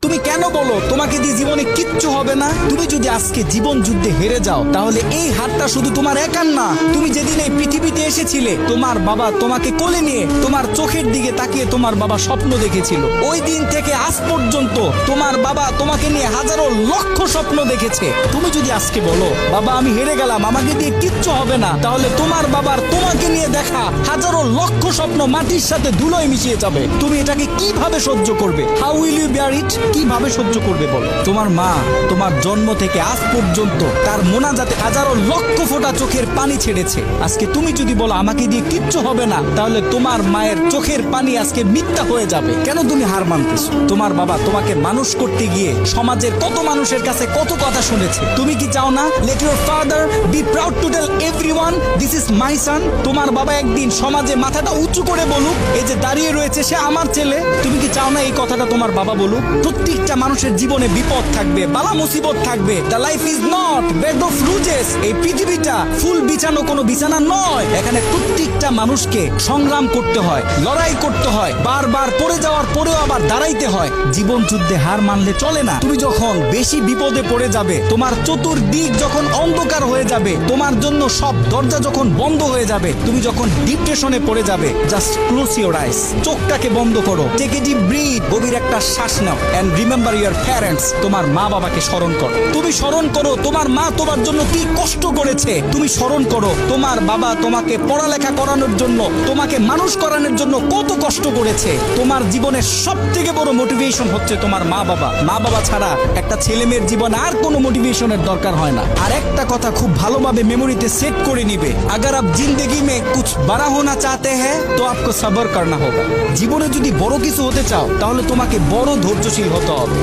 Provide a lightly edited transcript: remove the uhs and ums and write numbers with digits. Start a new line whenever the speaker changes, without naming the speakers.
তুমি কেন বলো তোমাকে দিয়ে জীবনে কিচ্ছু হবে না? তুমি যদি আজকে জীবন যুদ্ধে হেরে যাও তাহলে এই হারটা শুধু তোমার একার না। তুমি যেদিন এই পৃথিবীতে এসেছিলে তোমার বাবা তোমাকে কোলে নিয়ে তোমার চোখের দিকে তাকিয়ে তোমার বাবা স্বপ্ন দেখেছিল। ওই দিন থেকে আজ পর্যন্ত তোমার বাবা তোমাকে নিয়ে হাজারো লক্ষ স্বপ্ন দেখেছে। তুমি যদি আজকে বলো বাবা আমি হেরে গেলাম, আমাকে দিয়ে কিচ্ছু হবে না, তাহলে তোমার বাবার তোমাকে নিয়ে দেখা হাজারো লক্ষ স্বপ্ন মাটির সাথে ধুলোয় মিশিয়ে যাবে। তুমি এটাকে কিভাবে সহ্য করবে? হাউ উইল ইউ বিয়ার ইট? কিভাবে সহ্য করবে বলো? তোমার মা তোমার জন্ম থেকে আজ পর্যন্ত তার মোনাজাতে হাজারো লক্ষ ফোঁটা চোখের পানি ছেড়েছে। আজকে তুমি যদি বলো আমাকে দিয়ে কিচ্ছু হবে না, তাহলে তোমার মায়ের চোখের পানি আজকে মিথ্যা হয়ে যাবে। কেন তুমি হার মানতেছো? তোমার বাবা তোমাকে মানুষ করতে গিয়ে সমাজের কত মানুষের কাছে কত কথা শুনেছে। তুমি কি চাও না let your father be proud to tell everyone this is my son? তোমার বাবা একদিন সমাজে মাথাটা উঁচু করে বলুক এই যে দাঁড়িয়ে রয়েছে সে আমার ছেলে। তুমি কি চাও না এই কথাটা তোমার বাবা বলুক? প্রত্যেকটা মানুষের জীবনে বিপদ থাকবে, বালা মুসিবত থাকবে। The life is not bed of roses. এই পৃথিবীটা ফুল বিছানো কোনো বিছানা নয়। এখানে প্রত্যেকটা মানুষকে সংগ্রাম করতে হয়, লড়াই করতে হয়, বারবার পড়ে যাওয়ার পরেও আবার দাঁড়াইতে হয়। জীবন যুদ্ধে হার মানলে চলে না। তুমি যখন বেশি বিপদে পড়ে যাবে, তোমার চতুর্দিক যখন অন্ধকার হয়ে যাবে, তোমার জন্য সব দরজা যখন বন্ধ হয়ে যাবে, তুমি যখন ডিপ্রেশনে পড়ে যাবে, জাস্ট ক্লোজ ইওর আইস, চোখটাকে বন্ধ করো, টেক এ ডিপ ব্রিথ, গভীর একটা শ্বাস নাও এন্ড রিমেম্বার ইওর প্যারেন্টস। তোমার মা বাবাকে স্মরণ করো। তুমি স্মরণ করো তোমার মা তোমার জন্য কি কষ্ট করেছে। তুমি স্মরণ করো তোমার বাবা তোমাকে পড়ালেখা করানোর জন্য, তোমাকে মানুষ করানোর জন্য কত কষ্ট করেছে। তোমার জীবনের সব থেকে বড় মোটিভেশন হচ্ছে তোমার মা বাবা। মা বাবা ছাড়া একটা ছেলে মেয়ের জীবনে আর কোনো মোটিভেশনের দরকার হয় না। আর একটা কথা খুব ভালোভাবে মেমোরিতে সেট করে নিবে, अगर आप जिंदगी में कुछ बड़ा होना चाहते हैं तो आपको सब्र करना होगा। জীবনে যদি বড় কিছু হতে চাও তাহলে তোমাকে বড় ধৈর্যশীল হতে হবে।